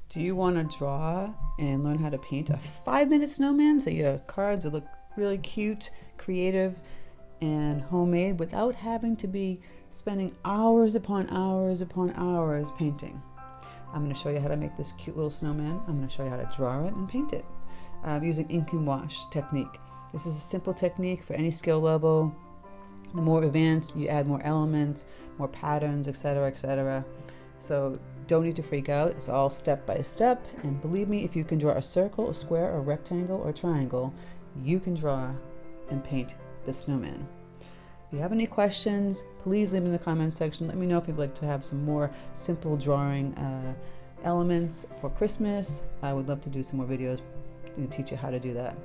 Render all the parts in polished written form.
Do you want to draw and learn how to paint a 5-minute snowman so your cards will look really cute, creative, and homemade without having to be spending hours upon hours upon hours painting? I'm going to show you how to make this cute little snowman. I'm going to show you how to draw it and paint it using ink and wash technique. This is a simple technique for any skill level. The more advanced, you add more elements, more patterns, etc., etc. So don't need to freak out. It's all step by step. And believe me, if you can draw a circle, a square, a rectangle, or a triangle, you can draw and paint the snowman. If you have any questions, please leave them in the comment section. Let me know if you'd like to have some more simple drawing elements for Christmas. I would love to do some more videos to teach you how to do that.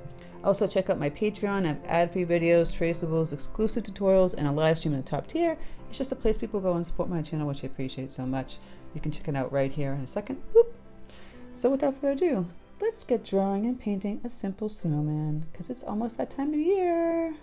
Also, check out my Patreon. I have ad-free videos, traceables, exclusive tutorials, and a live stream in the top tier. It's just a place people go and support my channel, which I appreciate so much. You can check it out right here in a second. Boop. So without further ado, let's get drawing and painting a simple snowman, because it's almost that time of year.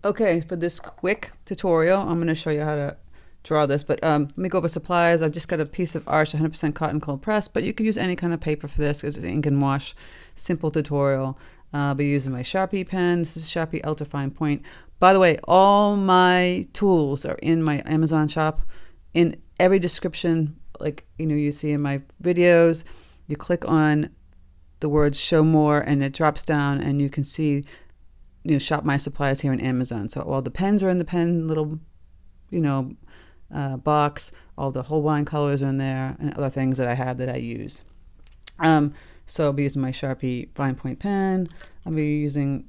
Okay, for this quick tutorial, I'm going to show you how to draw this, but let me go over supplies. I've just got a piece of Arch 100% cotton cold press, but you can use any kind of paper for this. It's an ink and wash, simple tutorial. I'll be using my Sharpie pen. This is Sharpie Ultra Fine Point. By the way, all my tools are in my Amazon shop. In every description, like you see in my videos, you click on the words show more and it drops down and you can see, shop my supplies here in Amazon. So all the pens are in the pen little, box. All the Holbein colors are in there and other things that I have that I use. So I'll be using my Sharpie fine point pen. I'll be using,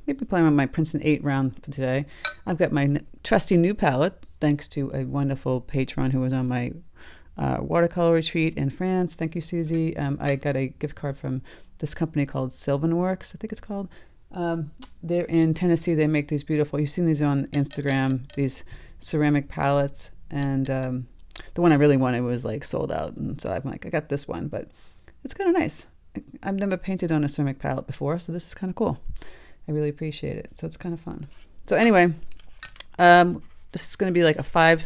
maybe playing with my Princeton 8 round for today. I've got my trusty new palette, thanks to a wonderful patron who was on my watercolor retreat in France. Thank you, Susie. I got a gift card from this company called Sylvanworks, I think it's called. They're in Tennessee. They make these beautiful, you've seen these on Instagram, these ceramic palettes, and the one I really wanted was like sold out, and so I'm like, I got this one, but it's kind of nice. I've never painted on a ceramic palette before, so this is kind of cool. I really appreciate it, so it's kind of fun. So anyway, this is going to be like a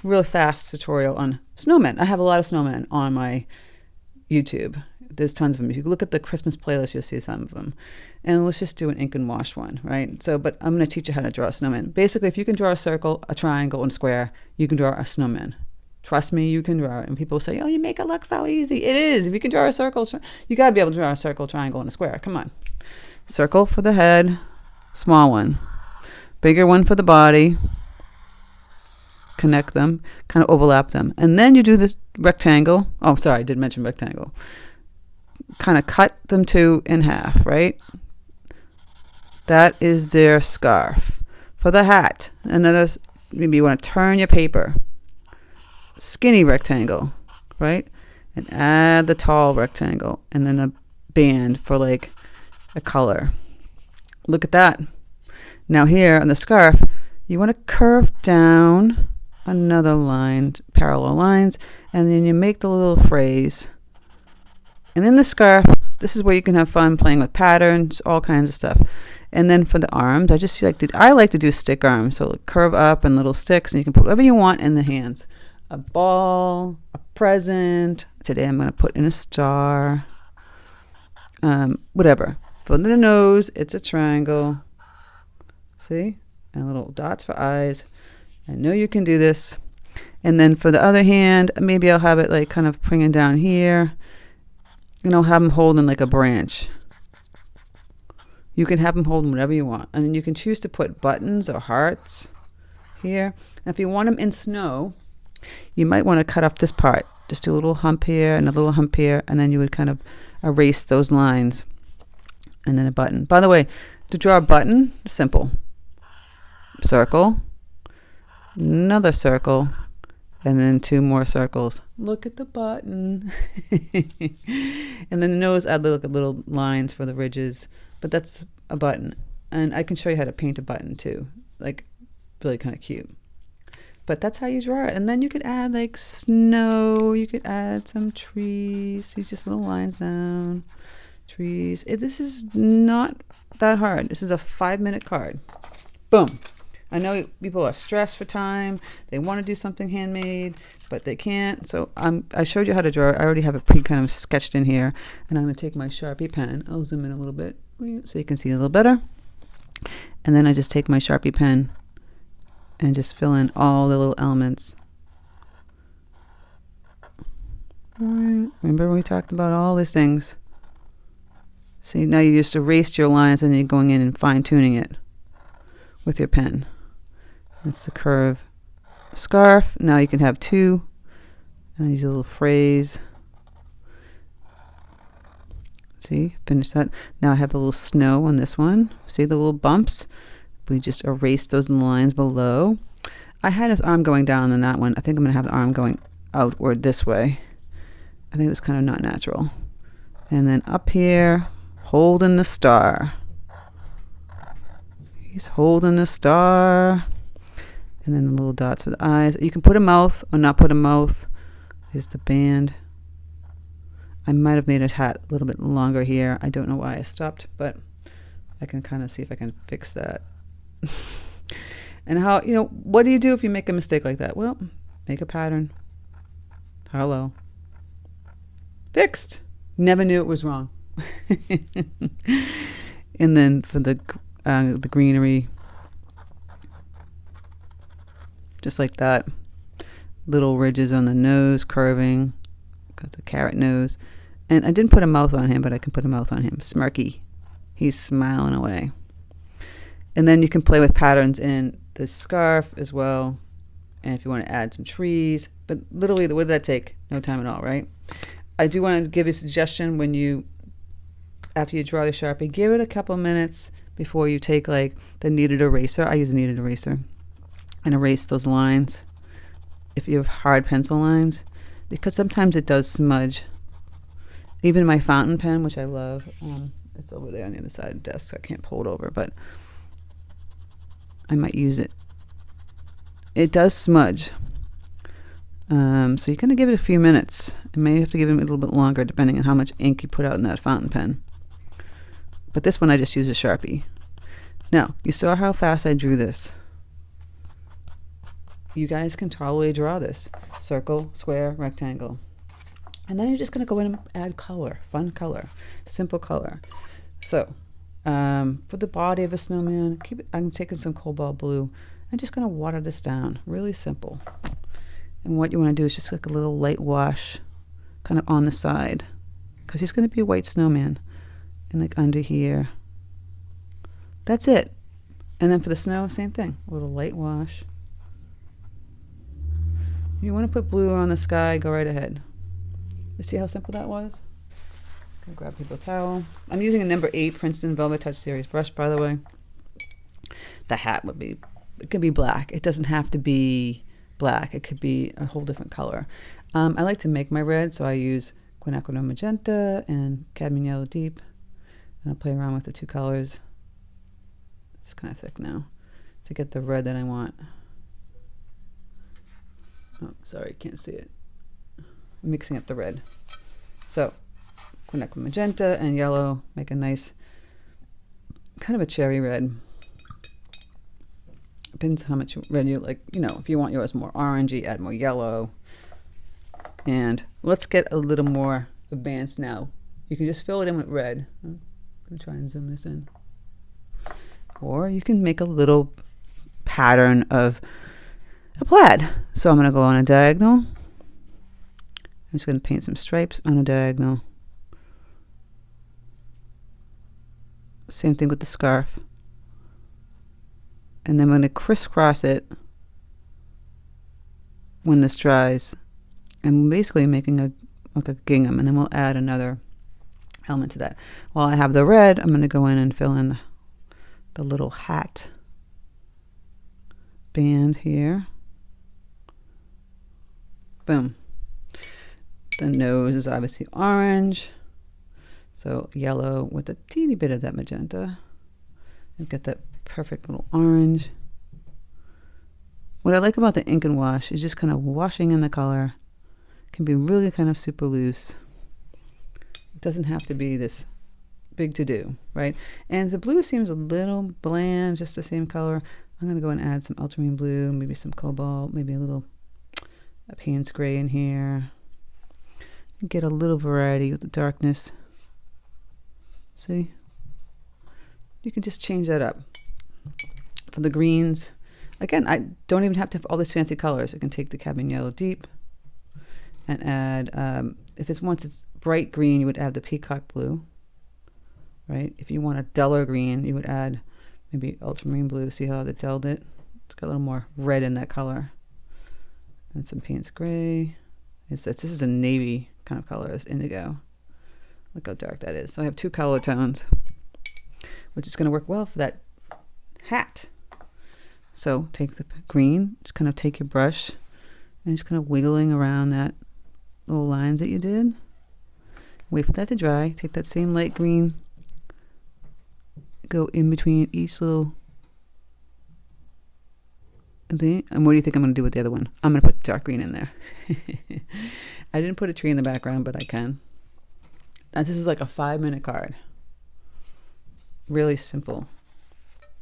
real fast tutorial on snowmen. I have a lot of snowmen on my YouTube. There's tons of them. If you look at the Christmas playlist, you'll see some of them. And let's just do an ink and wash one, right? So, but I'm going to teach you how to draw a snowman. Basically, if you can draw a circle, a triangle, and a square, you can draw a snowman. Trust me, you can draw it. And people say, oh, you make it look so easy. It is. If you can draw a circle, you got to be able to draw a circle, triangle, and a square. Come on. Circle for the head, small one. Bigger one for the body. Connect them, kind of overlap them. And then you do the rectangle. Oh, sorry, I did mention rectangle. Kind of cut them two in half, right? That is their scarf. For the hat, another, maybe you want to turn your paper. Skinny rectangle, right? And add the tall rectangle, and then a band for like a color. Look at that. Now here on the scarf, you want to curve down another line, parallel lines, and then you make the little phrase. And in the scarf, this is where you can have fun playing with patterns, all kinds of stuff. And then for the arms, I like to do stick arms, so curve up and little sticks, and you can put whatever you want in the hands. A ball, a present. Today I'm going to put in a star. Whatever. For the nose, it's a triangle. See? And little dots for eyes. I know you can do this. And then for the other hand, maybe I'll have it like kind of bringing down here. And I'll have them holding like a branch. You can have them holding whatever you want. And then you can choose to put buttons or hearts here. And if you want them in snow, you might want to cut off this part. Just do a little hump here and a little hump here. And then you would kind of erase those lines. And then a button. By the way, to draw a button, simple. Circle. Another circle. And then 2 more circles. Look at the button. And then the nose, add little lines for the ridges. But that's a button. And I can show you how to paint a button too. Like, really kind of cute. But that's how you draw it. And then you could add like snow. You could add some trees. These just little lines down. Trees. This is not that hard. This is a 5-minute card. Boom. I know people are stressed for time. They want to do something handmade, but they can't. So I showed you how to draw. I already have it kind of sketched in here. And I'm going to take my Sharpie pen. I'll zoom in a little bit so you can see a little better. And then I just take my Sharpie pen and just fill in all the little elements. All right. Remember when we talked about all these things? See, now you just erased your lines and you're going in and fine-tuning it with your pen. That's the curve scarf. Now you can have two. And these little phrase. See, finish that. Now I have the little snow on this one. See the little bumps? We just erased those lines below. I had his arm going down on that one. I think I'm going to have the arm going outward this way. I think it was kind of not natural. And then up here, holding the star. He's holding the star. And then the little dots for the eyes. You can put a mouth or not put a mouth. Here's the band. I might have made a hat a little bit longer here. I don't know why I stopped, but I can kind of see if I can fix that. And how, what do you do if you make a mistake like that? Well, make a pattern. Hello. Fixed. Never knew it was wrong. And then for the greenery, just like that. Little ridges on the nose, curving. Got the carrot nose. And I didn't put a mouth on him, but I can put a mouth on him. Smirky. He's smiling away. And then you can play with patterns in the scarf as well. And if you want to add some trees. But literally, what did that take? No time at all, right? I do want to give you a suggestion after you draw the Sharpie, give it a couple minutes before you take like the kneaded eraser. I use a kneaded eraser and erase those lines if you have hard pencil lines, because sometimes it does smudge. Even my fountain pen, which I love, it's over there on the other side of the desk, so I can't pull it over, but I might use it. It does smudge. So you're going to give it a few minutes. You may have to give it a little bit longer depending on how much ink you put out in that fountain pen. But this one I just use a Sharpie. Now, you saw how fast I drew this. You guys can totally draw this. Circle, square, rectangle. And then you're just going to go in and add color, fun color, simple color. So, for the body of a snowman, I'm taking some cobalt blue. I'm just going to water this down. Really simple. And what you want to do is just like a little light wash kind of on the side, because he's going to be a white snowman. And like under here. That's it. And then for the snow, same thing. A little light wash. If you want to put blue on the sky, go right ahead. You see how simple that was? Gonna grab a paper towel. I'm using a number 8 Princeton Velvet Touch Series brush, by the way. The hat it could be black. It doesn't have to be black. It could be a whole different color. I like to make my red, so I use quinachradone magenta and cadmium yellow deep. And I'll play around with the two colors. It's kind of thick now to get the red that I want. Oh, sorry, can't see it. I'm mixing up the red. So, quinachradone magenta and yellow make a nice, kind of a cherry red. Depends on how much red you like. If you want yours more orangey, add more yellow. And let's get a little more advanced now. You can just fill it in with red. I'm going to try and zoom this in. Or you can make a little pattern of a plaid. So I'm going to go on a diagonal. I'm just going to paint some stripes on a diagonal. Same thing with the scarf. And then I'm going to crisscross it when this dries. I'm basically making a gingham, and then we'll add another element to that. While I have the red, I'm going to go in and fill in the little hat band here. Boom. The nose is obviously orange, so yellow with a teeny bit of that magenta. And get that perfect little orange. What I like about the ink and wash is just kind of washing in the color. It can be really kind of super loose. It doesn't have to be this big to do, right? And the blue seems a little bland, just the same color. I'm going to go and add some ultramarine blue, maybe some cobalt, maybe a little Payne's gray in here. Get a little variety with the darkness. See? You can just change that up. For the greens, again, I don't even have to have all these fancy colors. I can take the cadmium yellow deep and add, if it's once it's bright green, you would add the peacock blue, right? If you want a duller green, you would add maybe ultramarine blue. See how they dulled it? It's got a little more red in that color. And some Payne's gray. This is a navy kind of color, it's indigo. Look how dark that is. So I have 2 color tones, which is going to work well for that hat. So take the green, just kind of take your brush and just kind of wiggling around that little lines that you did. Wait for that to dry. Take that same light green, go in between each little thing. And what do you think I'm going to do with the other one? I'm going to put dark green in there. I didn't put a tree in the background, but I can. Now this is like a 5-minute card. Really simple.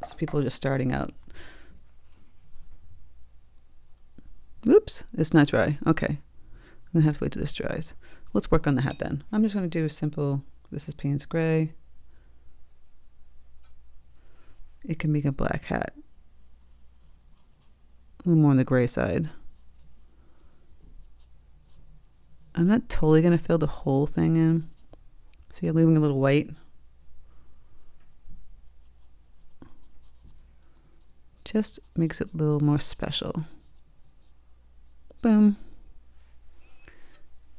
So people are just starting out. Oops, it's not dry. Okay. I'm going to have to wait till this dries. Let's work on the hat then. I'm just going to do a simple, this is Payne's gray. It can make a black hat. A little more on the gray side. I'm not totally going to fill the whole thing in. See, I'm leaving a little white. Just makes it a little more special. Boom.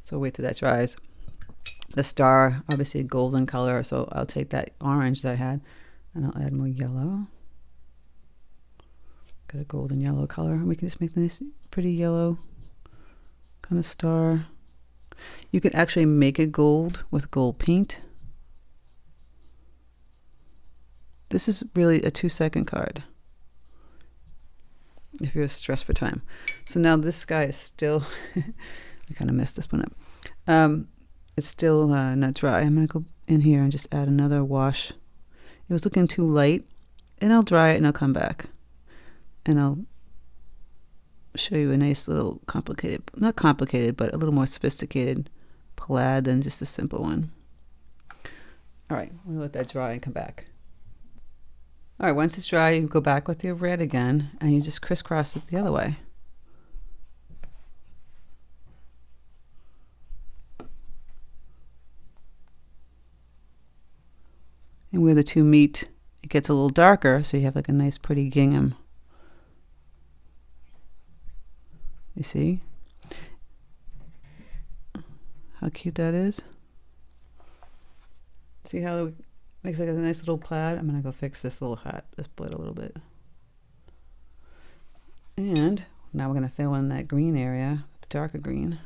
So wait till that dries. The star, obviously a golden color, so I'll take that orange that I had and I'll add more yellow. Got a golden yellow color, and we can just make a nice pretty yellow kind of star. You can actually make it gold with gold paint. This is really a 2-second card if you're stressed for time. So now this guy is still, I kind of messed this one up. It's still not dry. I'm going to go in here and just add another wash. It was looking too light, and I'll dry it and I'll come back. And I'll show you a nice little complicated, not complicated, but a little more sophisticated plaid than just a simple one. All right, we'll let that dry and come back. All right, once it's dry, you go back with your red again, and you just crisscross it the other way. And where the two meet, it gets a little darker, so you have like a nice pretty gingham. You see how cute that is? See how it makes like a nice little plaid? I'm gonna go fix this little hat, this split a little bit. And now we're gonna fill in that green area, the darker green.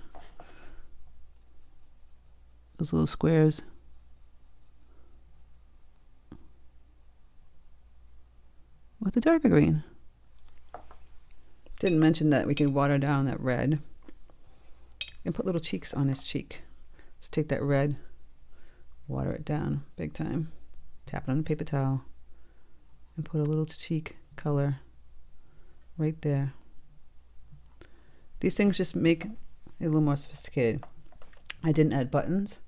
Those little squares. With the darker green. Didn't mention that we could water down that red and put little cheeks on his cheek. So take that red, water it down big time, tap it on a paper towel, and put a little cheek color right there. These things just make it a little more sophisticated. I didn't add buttons.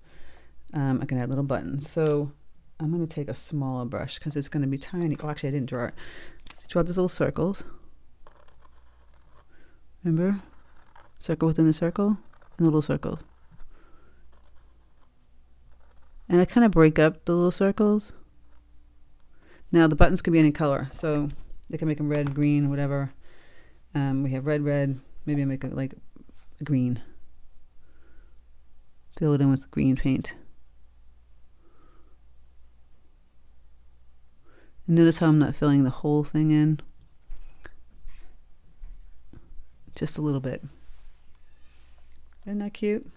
I can add little buttons. So I'm going to take a smaller brush because it's going to be tiny. Oh, actually, I didn't draw it. Draw these little circles. Remember? Circle within a circle and little circles. And I kind of break up the little circles. Now the buttons can be any color, so they can make them red, green, whatever. We have red, maybe I make it like a green. Fill it in with green paint. And notice how I'm not filling the whole thing in. Just a little bit. Isn't that cute?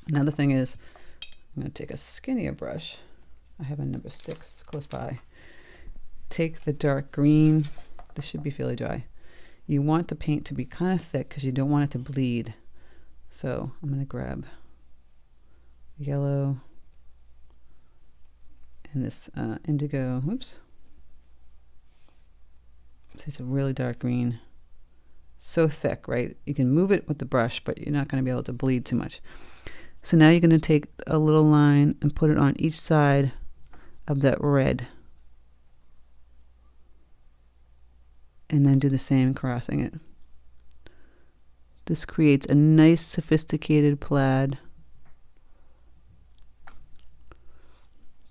Another thing is, I'm going to take a skinnier brush. I have a number 6 close by. Take the dark green. This should be fairly dry. You want the paint to be kind of thick because you don't want it to bleed. So I'm going to grab yellow and this indigo. Whoops. It's a really dark green. So thick, right? You can move it with the brush, but you're not going to be able to bleed too much. So now you're going to take a little line and put it on each side of that red. And then do the same crossing it. This creates a nice sophisticated plaid.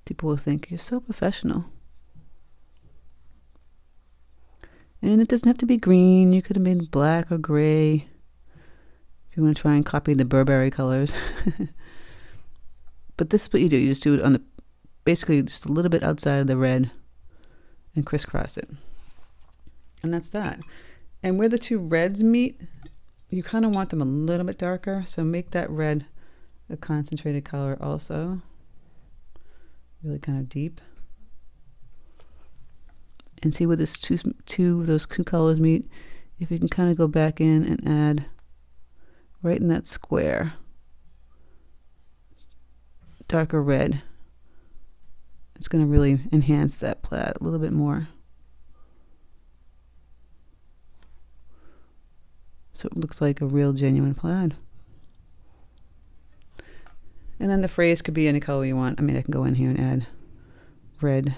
People will think, you're so professional. And it doesn't have to be green. You could have made black or gray. If you want to try and copy the Burberry colors. But this is what you do. You just do it on the, basically just a little bit outside of the red and crisscross it. And that's that. And where the two reds meet, you kind of want them a little bit darker. So make that red a concentrated color also. Really kind of deep. And see where those two colors meet. If you can kind of go back in and add right in that square darker red. It's going to really enhance that plaid a little bit more. So it looks like a real genuine plaid. And then the phrase could be any color you want. I mean, I can go in here and add red.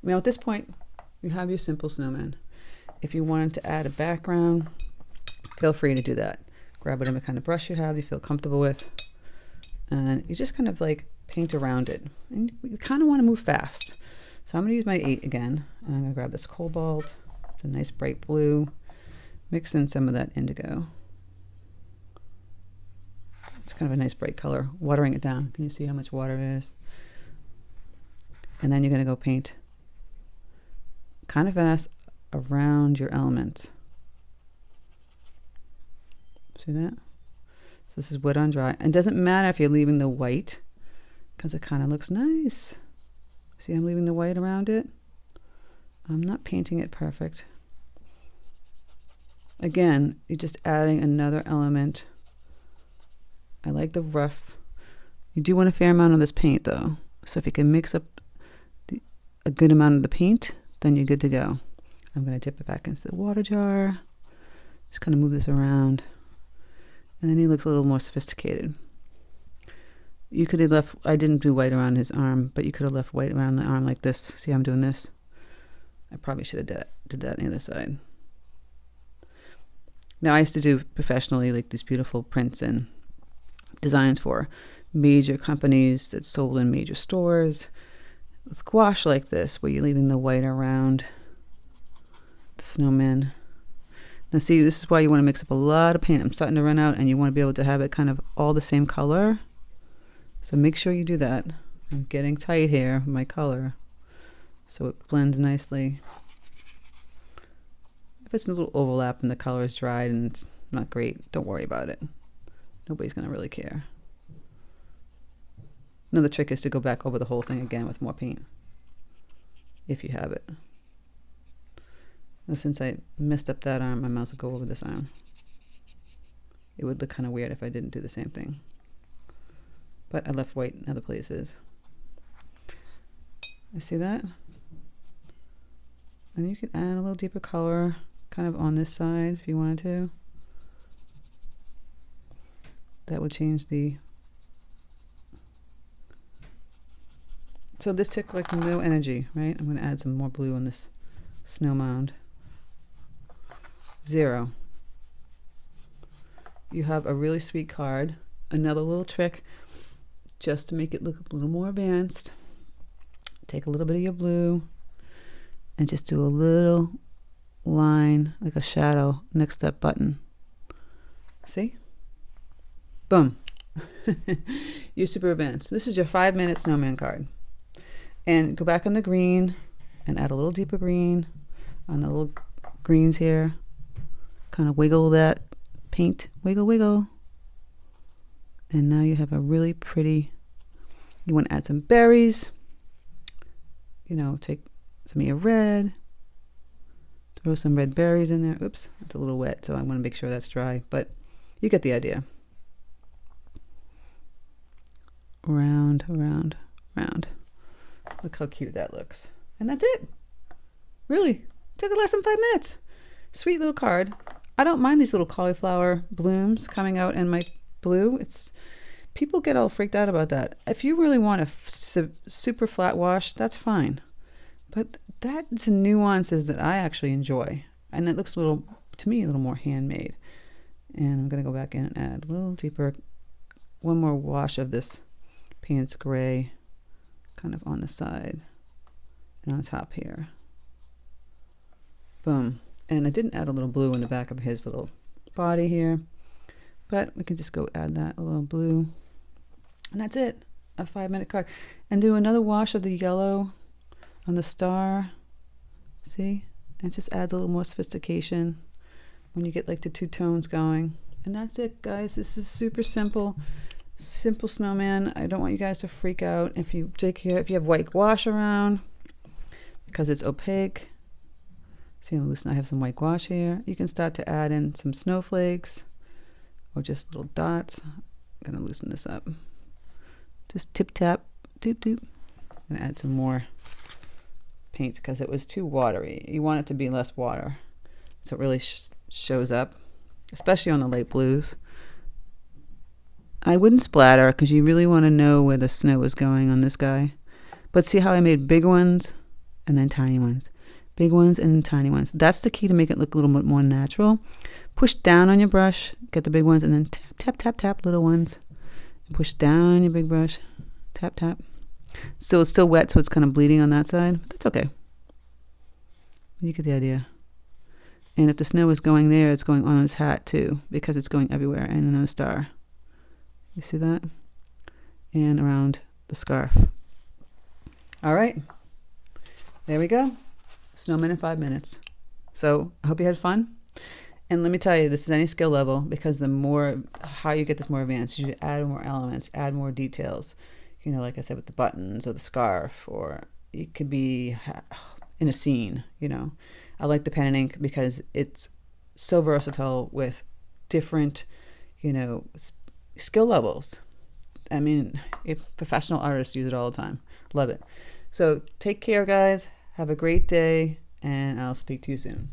Now at this point, you have your simple snowman. If you wanted to add a background, feel free to do that. Grab whatever kind of brush you have, you feel comfortable with, and you just kind of like paint around it. And you kind of want to move fast. So I'm going to use my 8 again. I'm going to grab this cobalt. It's a nice bright blue. Mix in some of that indigo. It's kind of a nice bright color. Watering it down. Can you see how much water it is? And then you're going to go paint kind of fast around your elements. See that? So this is wet on dry. And it doesn't matter if you're leaving the white, because it kind of looks nice. See, I'm leaving the white around it. I'm not painting it perfect. Again, you're just adding another element. I like the rough. You do want a fair amount of this paint though. So if you can mix up a good amount of the paint, then you're good to go. I'm going to dip it back into the water jar. Just kind of move this around. And then he looks a little more sophisticated. You could have left, I didn't do white around his arm, but you could have left white around the arm like this. See how I'm doing this? I probably should have did that on the other side. Now I used to do professionally like these beautiful Princeton designs for major companies that sold in major stores. With gouache like this, where you're leaving the white around the snowman. Now see, this is why you want to mix up a lot of paint. I'm starting to run out and you want to be able to have it kind of all the same color. So make sure you do that. I'm getting tight here with my color so it blends nicely. If it's a little overlap and the color is dried and it's not great, don't worry about it. Nobody's going to really care. Another trick is to go back over the whole thing again with more paint, if you have it. Now, since I messed up that arm, I might as well go over this arm. It would look kind of weird if I didn't do the same thing. But I left white in other places. You see that? And you can add a little deeper color kind of on this side if you wanted to. That would change the... So this took like no energy, right? I'm going to add some more blue on this snow mound. 0. You have a really sweet card. Another little trick, just to make it look a little more advanced. Take a little bit of your blue and just do a little line, like a shadow, next to that button. See? Boom. You're super advanced. This is your 5-minute snowman card. And go back on the green and add a little deeper green on the little greens here. Kind of wiggle that paint. Wiggle, wiggle. And now you have a really pretty, you want to add some berries. You know, take some of your red. Throw some red berries in there. Oops, it's a little wet, so I want to make sure that's dry. But you get the idea. Round, round, round. Look how cute that looks. And that's it. Really, took less than 5 minutes. Sweet little card. I don't mind these little cauliflower blooms coming out in my blue. People get all freaked out about that. If you really want a super flat wash, that's fine. But that's nuances that I actually enjoy. And it looks to me, a little more handmade. And I'm going to go back in and add a little deeper. One more wash of this Payne's gray kind of on the side and on top here. Boom. And I didn't add a little blue in the back of his little body here. But we can just go add that, a little blue. And that's it, a 5-minute card. And do another wash of the yellow on the star. See? And it just adds a little more sophistication when you get like the two tones going. And that's it, guys. This is super simple. Simple snowman. I don't want you guys to freak out. If you have white wash around, because it's opaque. See, I have some white gouache here. You can start to add in some snowflakes or just little dots. I'm gonna loosen this up. Just tip tap, doop doop. I'm gonna add some more paint because it was too watery. You want it to be less water, so it really shows up, especially on the light blues. I wouldn't splatter because you really want to know where the snow is going on this guy. But see how I made big ones and then tiny ones. Big ones and tiny ones. That's the key to make it look a little bit more natural. Push down on your brush, get the big ones, and then tap, tap, tap, tap little ones. Push down your big brush, tap, tap. So it's still wet, so it's kind of bleeding on that side, but that's okay. You get the idea. And if the snow is going there, it's going on his hat too, because it's going everywhere and another star. You see that? And around the scarf. All right, there we go. Snowman in 5 minutes. So I hope you had fun. And let me tell you, this is any skill level, because the more, how you get this more advanced, you add more elements, add more details. You know, like I said, with the buttons or the scarf, or it could be in a scene, you know. I like the pen and ink because it's so versatile with different, you know, skill levels. I mean, if professional artists use it all the time. Love it. So take care, guys. Have a great day, and I'll speak to you soon.